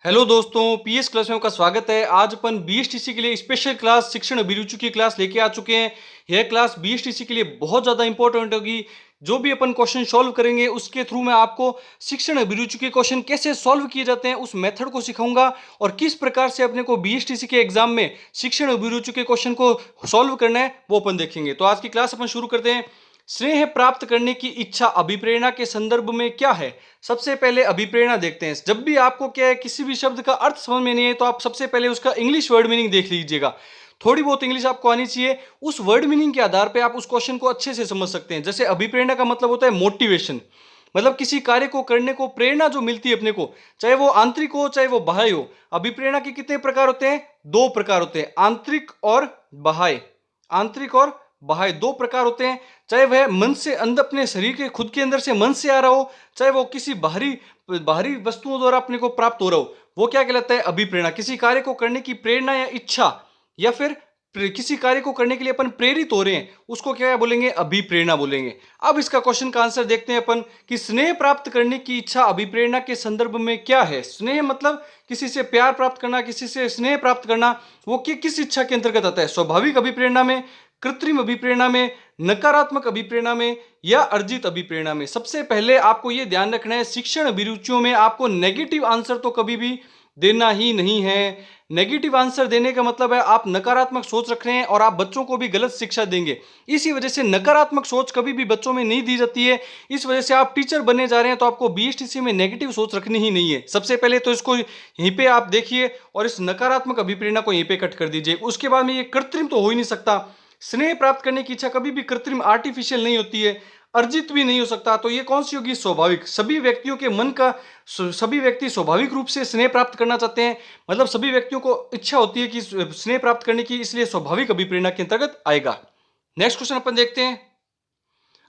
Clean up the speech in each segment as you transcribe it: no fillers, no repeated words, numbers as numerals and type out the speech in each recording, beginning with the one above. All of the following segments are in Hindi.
हेलो दोस्तों, पीएस क्लास में आपका स्वागत है। आज अपन बीएसटीसी के लिए स्पेशल क्लास शिक्षण अभिरुचि की क्लास लेके आ चुके हैं। यह क्लास बीएसटीसी के लिए बहुत ज़्यादा इंपॉर्टेंट होगी। जो भी अपन क्वेश्चन सॉल्व करेंगे उसके थ्रू मैं आपको शिक्षण अभिरुचि के क्वेश्चन कैसे सॉल्व किए जाते हैं उस मेथड को सिखाऊंगा और किस प्रकार से अपने को बीएसटीसी के एग्जाम में शिक्षण अभिरुचि के क्वेश्चन को सॉल्व करना है वो अपन देखेंगे। तो आज की क्लास अपन शुरू करते हैं। स्नेह प्राप्त करने की इच्छा अभिप्रेरणा के संदर्भ में क्या है? सबसे पहले अभिप्रेरणा देखते हैं। जब भी आपको क्या है किसी भी शब्द का अर्थ समझ में नहीं है तो आप सबसे पहले उसका इंग्लिश वर्ड मीनिंग देख लीजिएगा। थोड़ी बहुत इंग्लिश आपको आनी चाहिए। उस वर्ड मीनिंग के आधार पे आप उस क्वेश्चन को अच्छे से समझ सकते हैं। जैसे अभिप्रेरणा का मतलब होता है मोटिवेशन, मतलब किसी कार्य को करने को प्रेरणा जो मिलती है अपने को, चाहे वो आंतरिक हो चाहे वो बाह्य हो। अभिप्रेरणा के कितने प्रकार होते हैं? दो प्रकार होते हैं, आंतरिक और बाह्य। आंतरिक और बाह्य दो प्रकार होते हैं। चाहे वह मन से अंदर अपने शरीर के खुद के अंदर से मन से आ रहा हो, चाहे वो किसी बाहरी बाहरी वस्तुओं द्वारा अपने को प्राप्त हो रहा हो, वो क्या कहलाता है? अभिप्रेरणा। किसी कार्य को करने की प्रेरणा या इच्छा, या फिर किसी कार्य को करने के लिए अपन प्रेरित हो रहे हैं, उसको क्या बोलेंगे? अभिप्रेरणा बोलेंगे। अब इसका क्वेश्चन का आंसर देखते हैं अपन कि स्नेह प्राप्त करने की इच्छा अभिप्रेरणा के संदर्भ में क्या है। स्नेह मतलब किसी से प्यार प्राप्त करना, किसी से स्नेह प्राप्त करना। वो किस इच्छा के अंतर्गत आता है? स्वाभाविक अभिप्रेरणा में, कृत्रिम अभिप्रेरणा में, नकारात्मक अभिप्रेरणा में, या अर्जित अभिप्रेरणा में। सबसे पहले आपको यह ध्यान रखना है, शिक्षण अभिरुचियों में आपको नेगेटिव आंसर तो कभी भी देना ही नहीं है। नेगेटिव आंसर देने का मतलब है आप नकारात्मक सोच रख रहे हैं और आप बच्चों को भी गलत शिक्षा देंगे। इसी वजह से नकारात्मक सोच कभी भी बच्चों में नहीं दी जाती है। इस वजह से आप टीचर बनने जा रहे हैं तो आपको बीएसटीसी में नेगेटिव सोच रखनी ही नहीं है। सबसे पहले तो इसको यहीं पे आप देखिए और इस नकारात्मक अभिप्रेरणा को यहीं पे कट कर दीजिए। उसके बाद में ये कृत्रिम तो हो ही नहीं सकता। स्नेह प्राप्त करने की इच्छा कभी भी कृत्रिम आर्टिफिशियल नहीं होती है, अर्जित भी नहीं हो सकता। तो ये कौन सी होगी? स्वाभाविक। सभी व्यक्तियों के मन का, सभी व्यक्ति स्वाभाविक रूप से स्नेह प्राप्त करना चाहते हैं, मतलब सभी व्यक्तियों को इच्छा होती है कि स्नेह प्राप्त करने की, इसलिए स्वाभाविक अभिप्रेरणा के अंतर्गत आएगा। नेक्स्ट क्वेश्चन अपन देखते हैं।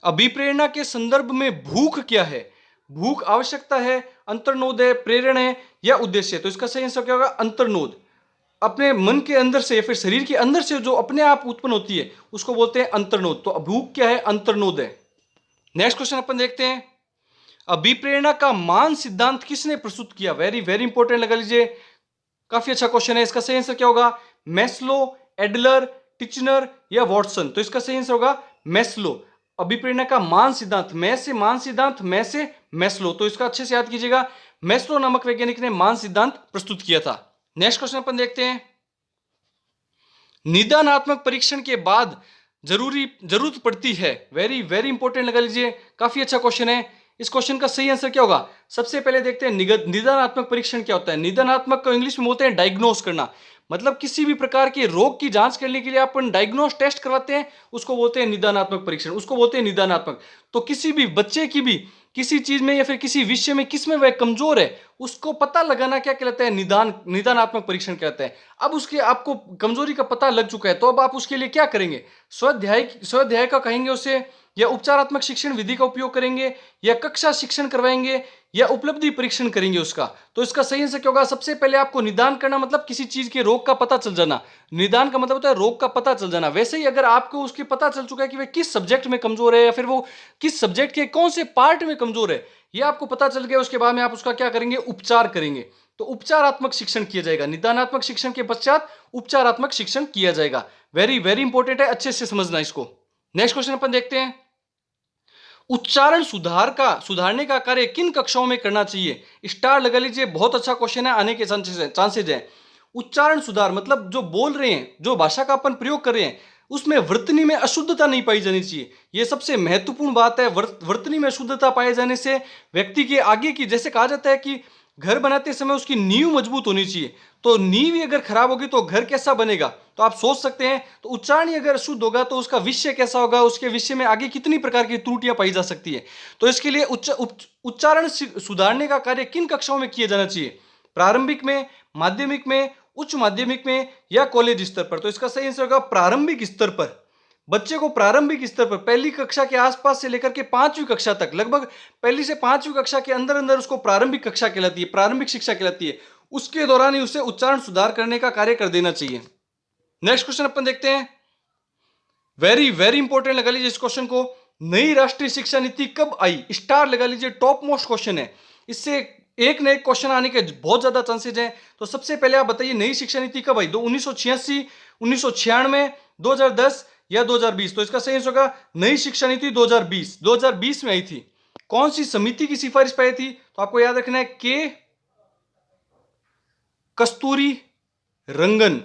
अभिप्रेरणा के संदर्भ में भूख क्या है? भूख आवश्यकता है, अंतर्नोद है, प्रेरणा है, या उद्देश्य है? तो इसका सही आंसर क्या होगा? अंतर्नोद। अपने मन के अंदर से या फिर शरीर के अंदर से जो अपने आप उत्पन्न होती है उसको बोलते हैं अंतर्नोद। तो भूख क्या है? अंतर्नोद है। नेक्स्ट क्वेश्चन अपन देखते हैं। अभिप्रेरणा का मान सिद्धांत किसने प्रस्तुत किया? वेरी वेरी इंपॉर्टेंट लगा लीजिए, काफी अच्छा क्वेश्चन है। इसका सही आंसर क्या होगा? मैस्लो, एडलर, टिचनर, या वॉटसन? तो इसका सही आंसर होगा मैस्लो। अभिप्रेरणा का मान सिद्धांत, मैं से मान सिद्धांत, मैं से मैस्लो। तो इसका अच्छे से याद कीजिएगा, मैस्लो नामक वैज्ञानिक ने मान सिद्धांत प्रस्तुत किया था। नेक्स्ट क्वेश्चन अपन देखते हैं। निदानात्मक परीक्षण के बाद जरूरत पड़ती है। वेरी वेरी इंपॉर्टेंट लगा लीजिए, काफी अच्छा क्वेश्चन है। इस क्वेश्चन का सही आंसर क्या होगा? सबसे पहले देखते हैं निदानात्मक परीक्षण क्या होता है। निदानात्मक को इंग्लिश में बोलते हैं डायग्नोस करना, मतलब किसी भी प्रकार के रोग की जांच करने के लिए अपन डायग्नोस टेस्ट करवाते हैं, उसको बोलते हैं निदानात्मक परीक्षण, उसको बोलते हैं निदानात्मक। तो किसी भी बच्चे की भी किसी चीज में या फिर किसी विषय में किस में वह कमजोर है उसको पता लगाना क्या कहलाता है? निदानात्मक परीक्षण कहते हैं। अब उसके आपको कमजोरी का पता लग चुका है तो अब आप उसके लिए क्या करेंगे? स्वाध्याय का कहेंगे उसे, या उपचारात्मक शिक्षण विधि का उपयोग करेंगे, या कक्षा शिक्षण करवाएंगे, या उपलब्धि परीक्षण करेंगे उसका? तो इसका सही आंसर क्या होगा? सबसे पहले आपको निदान करना मतलब किसी चीज के रोग का पता चल जाना। निदान का मतलब होता है रोग का पता चल जाना। वैसे ही अगर आपको उसके पता चल चुका है कि वह किस सब्जेक्ट में कमजोर है या फिर वो किस सब्जेक्ट के कौन से पार्ट में कमजोर है, ये आपको पता चल गया, उसके बाद में आप उसका क्या करेंगे? उपचार करेंगे। तो उपचारात्मक शिक्षण किया जाएगा। निदानात्मक शिक्षण के पश्चात उपचारात्मक शिक्षण किया जाएगा। वेरी वेरी इंपॉर्टेंट है, अच्छे से समझना इसको। नेक्स्ट क्वेश्चन अपन देखते हैं। उच्चारण सुधारने का कार्य किन कक्षाओं में करना चाहिए? स्टार लगा लीजिए, बहुत अच्छा क्वेश्चन है, आने के चांसेज है। उच्चारण सुधार मतलब जो बोल रहे हैं, जो भाषा का अपन प्रयोग कर रहे हैं, उसमें वर्तनी में अशुद्धता नहीं पाई जानी चाहिए। यह सबसे महत्वपूर्ण बात है। वर्तनी में अशुद्धता पाए जाने से व्यक्ति के आगे की, जैसे कहा जाता है कि घर बनाते समय उसकी नींव मजबूत होनी चाहिए, तो नींव ही अगर खराब होगी तो घर कैसा बनेगा? तो आप सोच सकते हैं। तो उच्चारण ही अगर शुद्ध होगा तो उसका विषय कैसा होगा, उसके विषय में आगे कितनी प्रकार की त्रुटियां पाई जा सकती है। तो इसके लिए उच्चारण सुधारने का कार्य किन कक्षाओं में किया जाना चाहिए? प्रारंभिक में, माध्यमिक में, उच्च माध्यमिक में, या कॉलेज स्तर पर? तो इसका सही आंसर होगा प्रारंभिक स्तर पर। बच्चे को प्रारंभिक स्तर पर पहली कक्षा के आसपास से लेकर के पांचवी कक्षा तक, लगभग पहली से पांचवी कक्षा के अंदर अंदर उसको प्रारंभिक कक्षा कहलाती है, प्रारंभिक शिक्षा कहलाती है। उसके दौरान ही उसे उच्चारण सुधार करने का कार्य कर देना चाहिए। नेक्स्ट क्वेश्चन अपन देखते हैं। वेरी वेरी इंपॉर्टेंट लगा लीजिए इस क्वेश्चन को। नई राष्ट्रीय शिक्षा नीति कब आई? स्टार लगा लीजिए, टॉप मोस्ट क्वेश्चन है। इससे एक न एक क्वेश्चन आने के बहुत ज्यादा चांसेज हैं। तो सबसे पहले आप बताइए नई शिक्षा नीति कब आई? 1986, 1996, 2010 या 2020? तो इसका सही आंसर होगा नई शिक्षा नीति 2020। 2020 में आई थी। कौन सी समिति की सिफारिश पर आई थी? तो आपको याद रखना है के कस्तूरी रंगन,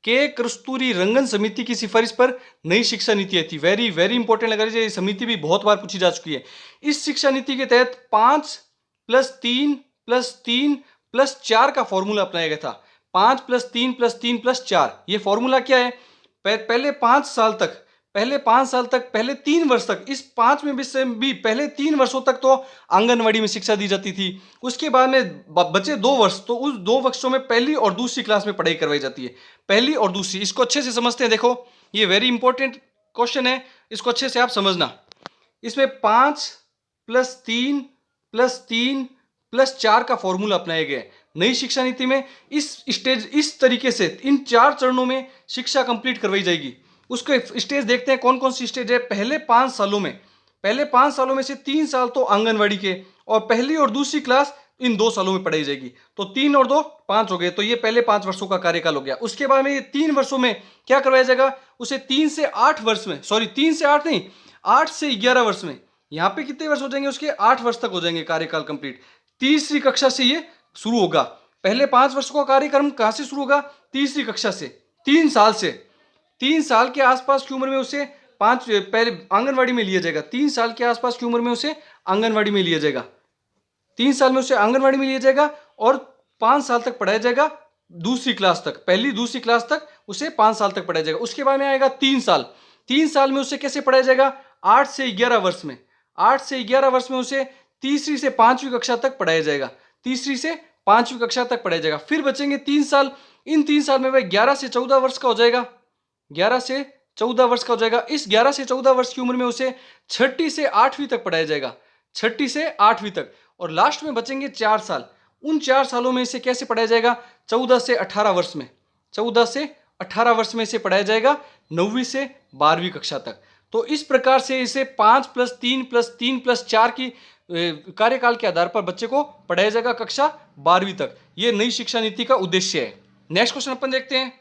के कस्तूरी रंगन समिति की सिफारिश पर नई शिक्षा नीति आई थी। वेरी वेरी इंपॉर्टेंट लगा लीजिए, समिति भी बहुत बार पूछी जा चुकी है। इस शिक्षा नीति के तहत 5+3+3+4 का फॉर्मूला अपनाया गया था। 5+3+3+4 ये फॉर्मूला क्या है? पहले 5 साल तक, पहले 3 वर्ष तक, इस 5 में भी पहले 3 वर्षों तक तो आंगनवाड़ी में शिक्षा दी जाती थी। उसके बाद में बचे 2 वर्ष, तो उस 2 वर्षों में पहली और दूसरी क्लास में पढ़ाई करवाई जाती है। पहली और दूसरी, इसको अच्छे से समझते हैं। देखो ये वेरी इंपॉर्टेंट क्वेश्चन है, इसको अच्छे से आप समझना। इसमें 5+3+3+4 का फॉर्मूला अपनाया गया है नई शिक्षा नीति में। इस तरीके से इन 4 चरणों में शिक्षा कंप्लीट करवाई जाएगी। उसके स्टेज देखते हैं कौन कौन सी स्टेज है। पहले 5 सालों में से 3 साल तो आंगनवाड़ी के, और पहली और दूसरी क्लास इन 2 सालों में पढ़ाई जाएगी। तो 3 और 2 5 हो गए, तो ये पहले 5 वर्षों का कार्यकाल हो गया। उसके बाद में ये 3 वर्षों में क्या करवाया जाएगा? उसे 3 से 8 वर्ष में, सॉरी 3 से 8 नहीं, 8 से 11 वर्ष में। यहां पे कितने वर्ष हो जाएंगे उसके? 8 वर्ष तक हो जाएंगे कार्यकाल कंप्लीट। तीसरी कक्षा से ये शुरू होगा। पहले 5 वर्ष का कार्यक्रम कहां से शुरू होगा? तीसरी कक्षा से, 3 साल से। 3 साल के आसपास की उम्र में उसे पहले आंगनवाड़ी में लिया जाएगा। 3 साल के आसपास की उम्र में उसे आंगनवाड़ी में लिया जाएगा। 3 साल में उसे आंगनवाड़ी में लिया जाएगा और 5 साल तक पढ़ाया जाएगा दूसरी क्लास तक। पहली दूसरी क्लास तक उसे 5 साल तक पढ़ाया जाएगा। उसके बाद में आएगा 3 साल। 3 साल में उसे कैसे पढ़ाया जाएगा? 8 से 11 वर्ष में। 8 से 11 वर्ष में उसे तीसरी से 5वीं कक्षा तक पढ़ाया जाएगा। तीसरी से 5वीं कक्षा तक पढ़ाया जाएगा। फिर बचेंगे 3 साल। इन 3 साल में वह 11 से 14 वर्ष का हो जाएगा। 11 से 14 वर्ष का हो जाएगा। इस 11 से 14 वर्ष की उम्र में उसे 6ठी से 8वीं तक पढ़ाया जाएगा। 6ठी से 8वीं तक। और लास्ट में बचेंगे 4 साल। उन 4 सालों में इसे कैसे पढ़ाया जाएगा? 14 से 18 वर्ष में। 14 से 18 वर्ष में इसे पढ़ाया जाएगा 9वीं से 12वीं कक्षा तक। तो इस प्रकार से इसे 5+3+3+4 की कार्यकाल के आधार पर बच्चे को पढ़ाया जाएगा कक्षा 12वीं तक। यह नई शिक्षा नीति का उद्देश्य है। नेक्स्ट क्वेश्चन अपन देखते हैं।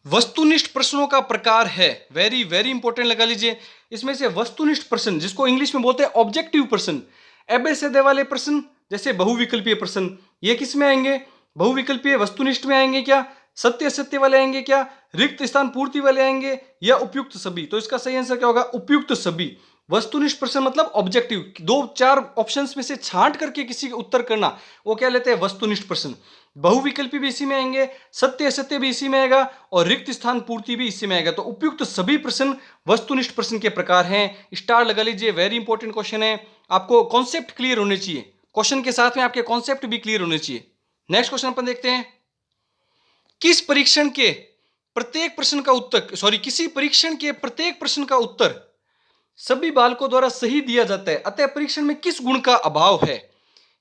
वस्तुनिष्ठ प्रश्नों का प्रकार है। वेरी वेरी इंपॉर्टेंट लगा लीजिए। इसमें से वस्तुनिष्ठ प्रश्न, जिसको इंग्लिश में बोलते हैं ऑब्जेक्टिव प्रश्न, एबेसेदे वाले प्रश्न, जैसे बहुविकल्पीय प्रश्न, ये किस में आएंगे? बहुविकल्पीय वस्तुनिष्ठ में आएंगे क्या? सत्य असत्य वाले आएंगे क्या? रिक्त स्थान पूर्ति वाले आएंगे या उपयुक्त सभी? तो इसका सही आंसर क्या होगा? उपयुक्त सभी। वस्तुनिष्ठ प्रश्न मतलब ऑब्जेक्टिव, 2-4 ऑप्शंस में से छांट करके किसी का उत्तर करना, वो क्या लेते हैं? वस्तुनिष्ठ प्रश्न। बहुविकल्पी भी इसी में आएंगे, सत्य असत्य भी इसी में आएगा और रिक्त स्थान पूर्ति भी इसी में आएगा। तो उपयुक्त सभी प्रश्न वस्तुनिष्ठ प्रश्न के प्रकार हैं। स्टार लगा लीजिए, वेरी इंपॉर्टेंट क्वेश्चन है। आपको कॉन्सेप्ट क्लियर होने चाहिए, क्वेश्चन के साथ में आपके कॉन्सेप्ट भी क्लियर होने चाहिए। नेक्स्ट क्वेश्चन अपन देखते हैं। किसी परीक्षण के प्रत्येक प्रश्न का उत्तर सभी बालकों द्वारा सही दिया जाता है, अतः परीक्षण में किस गुण का अभाव है?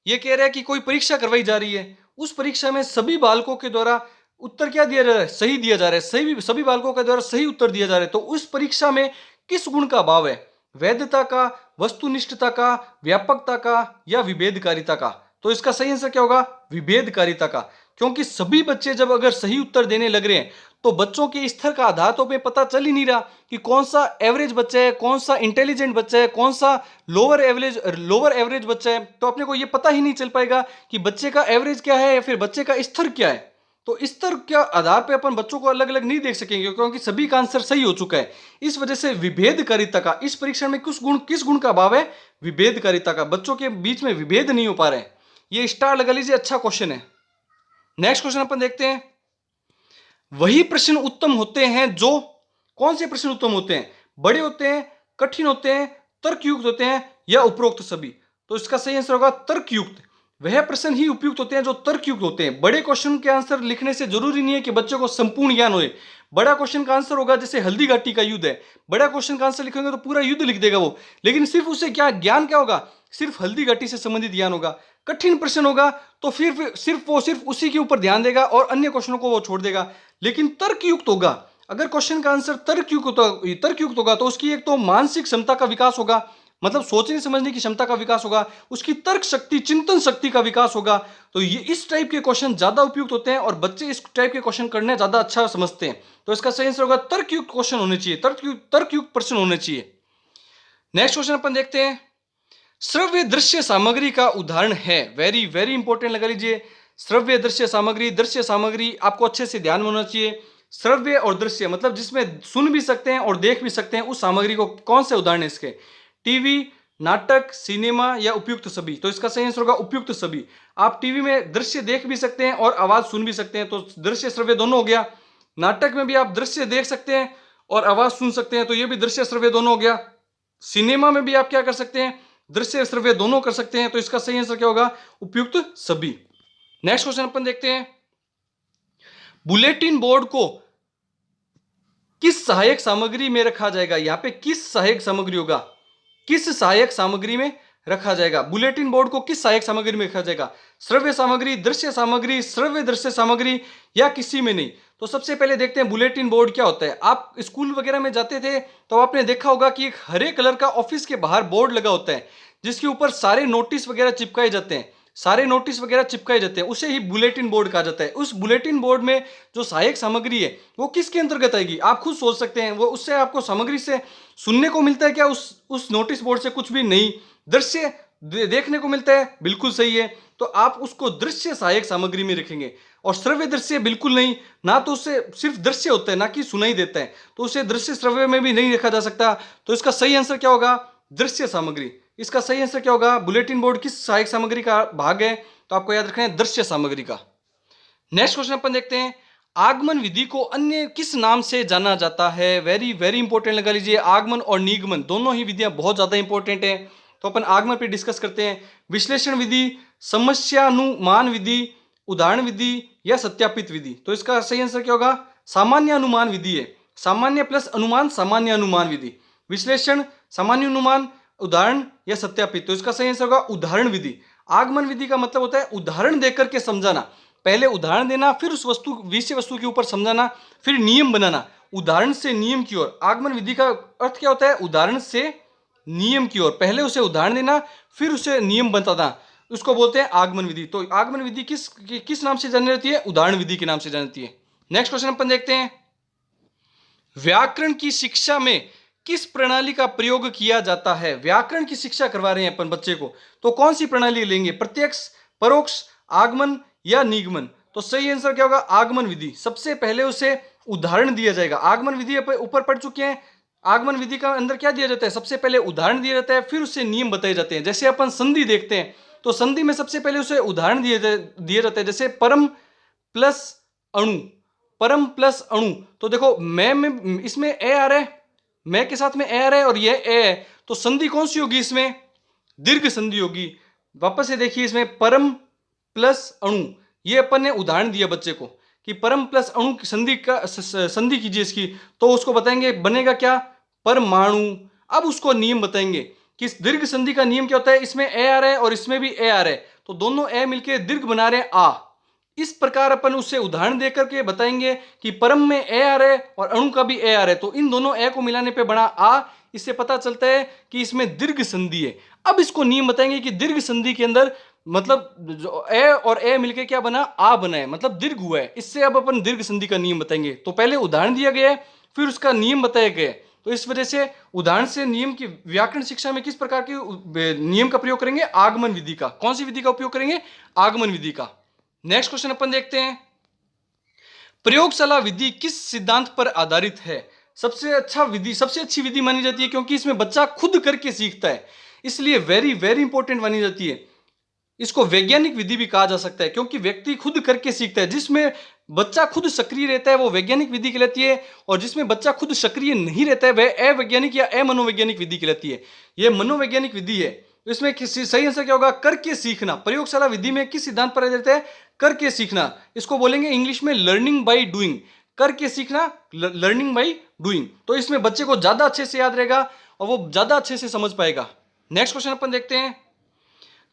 यह कह रहा है कि कोई परीक्षा करवाई जा रही है, उस परीक्षा में सभी बालकों के द्वारा उत्तर क्या दिया जा रहा है? सही दिया जा रहा है। सभी बालकों के द्वारा सही उत्तर दिया जा रहा है। तो उस परीक्षा में किस गुण का अभाव है? वैधता का, वस्तुनिष्ठता का, व्यापकता का या विभेदकारिता का? तो इसका सही आंसर क्या होगा? विभेदकारिता का। क्योंकि सभी बच्चे जब अगर सही उत्तर देने लग रहे हैं तो बच्चों के स्तर का आधार तो हमें पता चल ही नहीं रहा कि कौन सा एवरेज बच्चा है, कौन सा इंटेलिजेंट बच्चा है, कौन सा लोअर एवरेज बच्चा है। तो अपने को यह पता ही नहीं चल पाएगा कि बच्चे का एवरेज क्या है या फिर बच्चे का स्तर क्या है। तो स्तर के आधार पर अपन बच्चों को अलग अलग नहीं देख सकेंगे क्योंकि सभी का आंसर सही हो चुका है। इस वजह से विभेदकारिता का, इस परीक्षण में किस गुण का अभाव है? विभेदकारिता का। बच्चों के बीच में विभेद नहीं हो पा रहे हैं। ये स्टार लगा लीजिए, अच्छा क्वेश्चन है। नेक्स्ट क्वेश्चन अपन देखते हैं। वही प्रश्न उत्तम होते हैं जो, कौन से प्रश्न उत्तम होते हैं? बड़े होते हैं, कठिन होते हैं, तर्कयुक्त होते हैं या उपरोक्त सभी? तो इसका सही आंसर होगा तर्कयुक्त। वह प्रश्न ही उपयुक्त होते हैं जो तर्कयुक्त होते हैं। बड़े क्वेश्चन के आंसर लिखने से जरूरी नहीं है कि बच्चों को संपूर्ण ज्ञान होए। बड़ा क्वेश्चन का आंसर होगा, जैसे हल्दी घाटी का युद्ध है, बड़ा क्वेश्चन का आंसर लिखेंगे तो पूरा युद्ध लिख देगा वो, लेकिन सिर्फ उसे क्या ज्ञान क्या होगा? सिर्फ हल्दी घाटी से संबंधित ज्ञान होगा। कठिन प्रश्न होगा तो फिर सिर्फ उसी के ऊपर ध्यान देगा और अन्य क्वेश्चनों को वो छोड़ देगा। लेकिन तर्कयुक्त होगा, अगर क्वेश्चन का आंसर तर्कयुक्त होगा तो उसकी एक तो मानसिक क्षमता का विकास होगा, मतलब सोचने समझने की क्षमता का विकास होगा, उसकी तर्क शक्ति, चिंतन शक्ति का विकास होगा। तो ये इस टाइप के क्वेश्चन ज्यादा उपयुक्त होते हैं और बच्चे इस टाइप के क्वेश्चन करने ज्यादा अच्छा समझते हैं। तो इसका सही आंसर होगा तर्कयुक्त क्वेश्चन होने चाहिए, तर्कयुक्त प्रश्न होने चाहिए। नेक्स्ट क्वेश्चन अपन देखते हैं, श्रव्य दृश्य सामग्री का उदाहरण है। वेरी वेरी इंपॉर्टेंट लगा लीजिए, श्रव्य दृश्य सामग्री, दृश्य सामग्री आपको अच्छे से ध्यान में होना चाहिए। श्रव्य और दृश्य मतलब जिसमें सुन भी सकते हैं और देख भी सकते हैं, उस सामग्री को कौन से उदाहरण है इसके? टीवी, नाटक, सिनेमा या उपयुक्त सभी? तो इसका सही आंसर होगा उपयुक्त सभी। आप टीवी में दृश्य देख भी सकते हैं और आवाज सुन भी सकते हैं, तो दृश्य श्रव्य दोनों हो गया। नाटक में भी आप दृश्य देख सकते हैं और आवाज सुन सकते हैं, तो ये भी दृश्य श्रव्य दोनों हो गया। सिनेमा में भी आप क्या कर सकते हैं? दृश्य श्रव्य दोनों कर सकते हैं, तो इसका सही आंसर क्या होगा? उपयुक्त सभी। नेक्स्ट क्वेश्चन अपन देखते हैं, बुलेटिन बोर्ड को किस सहायक सामग्री में रखा जाएगा? यहां पे किस सहायक सामग्री होगा? किस सहायक सामग्री में रखा जाएगा? बुलेटिन बोर्ड को किस सहायक सामग्री में रखा जाएगा? श्रव्य सामग्री, दृश्य सामग्री, श्रव्य दृश्य सामग्री या किसी में नहीं? तो सबसे पहले देखते हैं बुलेटिन बोर्ड क्या होता है। आप स्कूल वगैरह में जाते थे तो आपने देखा होगा कि एक हरे कलर का ऑफिस के बाहर बोर्ड लगा होता है, जिसके ऊपर सारे नोटिस वगैरह चिपकाए जाते हैं, उसे ही बुलेटिन बोर्ड कहा जाता है। उस बुलेटिन बोर्ड में जो सहायक सामग्री है वो किसके अंतर्गत आएगी? आप खुद सोच सकते हैं, वो उससे आपको सामग्री से सुनने को मिलता है क्या? उस नोटिस बोर्ड से कुछ भी नहीं। दृश्य देखने को मिलता है, बिल्कुल सही है, तो आप उसको दृश्य सहायक सामग्री में रखेंगे। और श्रव्य दृश्य बिल्कुल नहीं, ना तो उससे सिर्फ दृश्य होता है ना कि सुनाई देता है, तो उसे दृश्य श्रव्य में भी नहीं रखा जा सकता। तो इसका सही आंसर क्या होगा? दृश्य सामग्री। इसका सही आंसर क्या होगा? बुलेटिन बोर्ड किस सहायक सामग्री का भाग है? तो आपको याद रखना है दृश्य सामग्री का। नेक्स्ट क्वेश्चन अपन देखते हैं, आगमन विधि को अन्य किस नाम से जाना जाता है? वेरी वेरी इंपॉर्टेंट लगा लीजिए, आगमन और निगमन दोनों ही विधियां बहुत ज्यादा इंपॉर्टेंट है। तो अपन आगमन पे डिस्कस करते हैं, विश्लेषण विधि, समस्यानुमान विधि, उदाहरण विधि या सत्यापित विधि? तो इसका सही आंसर क्या होगा? सामान्य अनुमान विधि है। सामान्य प्लस अनुमान, सामान्य अनुमान विधि। विश्लेषण, सामान्य अनुमान, उदाहरण या सत्यापित? तो इसका सही आंसर होगा उदाहरण विधि। आगमन विधि का मतलब होता है उदाहरण देकर के समझाना, पहले उदाहरण देना, फिर उस विषय वस्तु के ऊपर समझाना, फिर नियम बनाना, उदाहरण से नियम की ओर। आगमन विधि का अर्थ क्या होता है? उदाहरण से नियम की ओर, पहले उसे उदाहरण देना, फिर उसे नियम बताना, उसको बोलते हैं आगमन विधि। तो आगमन विधि किस नाम से जानी जाती है? उदाहरण विधि के नाम से जानी जाती है। नेक्स्ट क्वेश्चन अपन देखते हैं, व्याकरण की शिक्षा में किस प्रणाली का प्रयोग किया जाता है? व्याकरण की शिक्षा करवा रहे हैं अपन बच्चे को, तो कौन सी प्रणाली लेंगे? प्रत्यक्ष, परोक्ष, आगमन या निगमन? तो सही आंसर क्या होगा? आगमन विधि। सबसे पहले उसे उदाहरण दिया जाएगा। आगमन विधि ऊपर पढ़ चुके हैं। आगमन विधि का अंदर क्या दिया जाता है? सबसे पहले उदाहरण दिया जाता है, फिर उससे नियम बताए जाते हैं। जैसे अपन संधि देखते हैं, तो संधि में सबसे पहले उसे उदाहरण दिए जाते हैं, जैसे परम प्लस अणु, परम प्लस अणु। तो देखो मैं में इसमें ए आ रहा है, मैं के साथ में ए आ रहा है और ये ए है, तो संधि कौन सी होगी इसमें? दीर्घ संधि होगी। वापस से देखिए, इसमें परम प्लस अणु, ये अपन ने उदाहरण दिया बच्चे को कि परम प्लस अणु की संधि कीजिए इसकी, तो उसको बताएंगे बनेगा क्या? परमाणु। अब उसको नियम बताएंगे कि इस दीर्घ संधि का नियम क्या होता है। इसमें ए आ रहा है और इसमें भी ए आ रहा है, तो दोनों ए मिलके दीर्घ बना रहे हैं आ। इस प्रकार अपन उसे उदाहरण देकर के बताएंगे कि परम में ए आ रहा है और अणु का भी ए आ रहा है, तो इन दोनों ए को मिलाने पे बना आ। इससे पता चलता है कि इसमें दीर्घ संधि है। अब इसको नियम बताएंगे कि दीर्घ संधि के अंदर मतलब जो ए और ए मिलके क्या बना? आ बना है, मतलब दीर्घ हुआ है। इससे अब अपन दीर्घ संधि का नियम बताएंगे। तो पहले उदाहरण दिया गया है, फिर उसका नियम बताया गया है। तो इस वजह से उदाहरण से नियम की व्याकरण शिक्षा में किस प्रकार के नियम का प्रयोग करेंगे? आगमन विधि का। कौन सी विधि का उपयोग करेंगे? आगमन विधि का। नेक्स्ट क्वेश्चन अपन देखते हैं, प्रयोगशाला विधि किस सिद्धांत पर आधारित है? सबसे अच्छी विधि मानी जाती है क्योंकि इसमें बच्चा खुद करके सीखता है, इसलिए वेरी वेरी इंपॉर्टेंट मानी जाती है। इसको वैज्ञानिक विधि भी कहा जा सकता है क्योंकि व्यक्ति खुद करके सीखता है। जिसमें बच्चा खुद सक्रिय रहता है वो वैज्ञानिक विधि कहलाती है, और जिसमें बच्चा खुद सक्रिय नहीं रहता है वह अवैज्ञानिक या अमनोवैज्ञानिक विधि कहलाती है। यह मनोवैज्ञानिक विधि है। इसमें सही आंसर क्या होगा? करके सीखना। प्रयोगशाला विधि में किस सिद्धांत पर आधारित है? करके सीखना। इसको बोलेंगे इंग्लिश में लर्निंग बाय डूइंग। करके सीखना, लर्निंग बाय डूइंग। तो इसमें बच्चे को ज्यादा अच्छे से याद रहेगा और वो ज्यादा अच्छे से समझ पाएगा। नेक्स्ट क्वेश्चन अपन देखते हैं,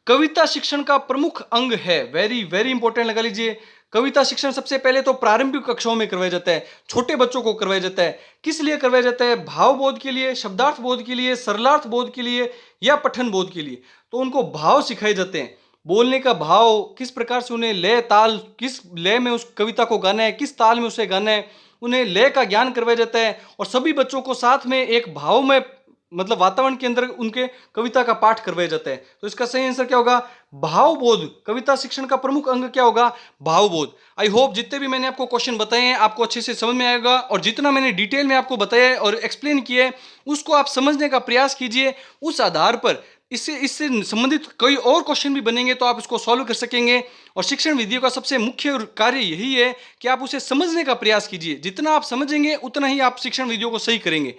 कविता शिक्षण का प्रमुख अंग है। वेरी वेरी इंपॉर्टेंट लगा लीजिए। कविता शिक्षण सबसे पहले तो प्रारंभिक कक्षाओं में करवाया जाता है, छोटे बच्चों को करवाया जाता है। किस लिए करवाया जाता है? भाव बोध के लिए, शब्दार्थ बोध के लिए, सरलार्थ बोध के लिए या पठन बोध के लिए। तो उनको भाव सिखाए जाते हैं, बोलने का भाव, किस प्रकार से उन्हें लय ताल, किस लय में उस कविता को गाना है, किस ताल में उसे गाना है, उन्हें लय का ज्ञान करवाया जाता है। और सभी बच्चों को साथ में एक भाव में मतलब वातावरण के अंदर उनके कविता का पाठ करवाया जाता है। तो इसका सही आंसर क्या होगा? भावबोध। कविता शिक्षण का प्रमुख अंग क्या होगा? भावबोध। आई होप जितने भी मैंने आपको क्वेश्चन बताए हैं आपको अच्छे से समझ में आएगा, और जितना मैंने डिटेल में आपको बताया है और एक्सप्लेन किया है उसको आप समझने का प्रयास कीजिए। उस आधार पर इससे इससे संबंधित कोई और क्वेश्चन भी बनेंगे तो आप इसको सॉल्व कर सकेंगे। और शिक्षण विधियों का सबसे मुख्य कार्य यही है कि आप उसे समझने का प्रयास कीजिए। जितना आप समझेंगे उतना ही आप शिक्षण विधियों को सही करेंगे।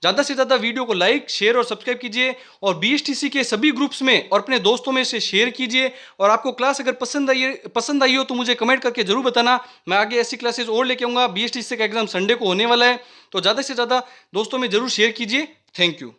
ज़्यादा से ज़्यादा वीडियो को लाइक, शेयर और सब्सक्राइब कीजिए, और बीएसटीसी के सभी ग्रुप्स में और अपने दोस्तों में से शेयर कीजिए। और आपको क्लास अगर पसंद आई हो तो मुझे कमेंट करके जरूर बताना। मैं आगे ऐसी क्लासेस और लेके आऊँगा। बीएसटीसी का एग्जाम संडे को होने वाला है, तो ज़्यादा से ज़्यादा दोस्तों में जरूर शेयर कीजिए। Thank you.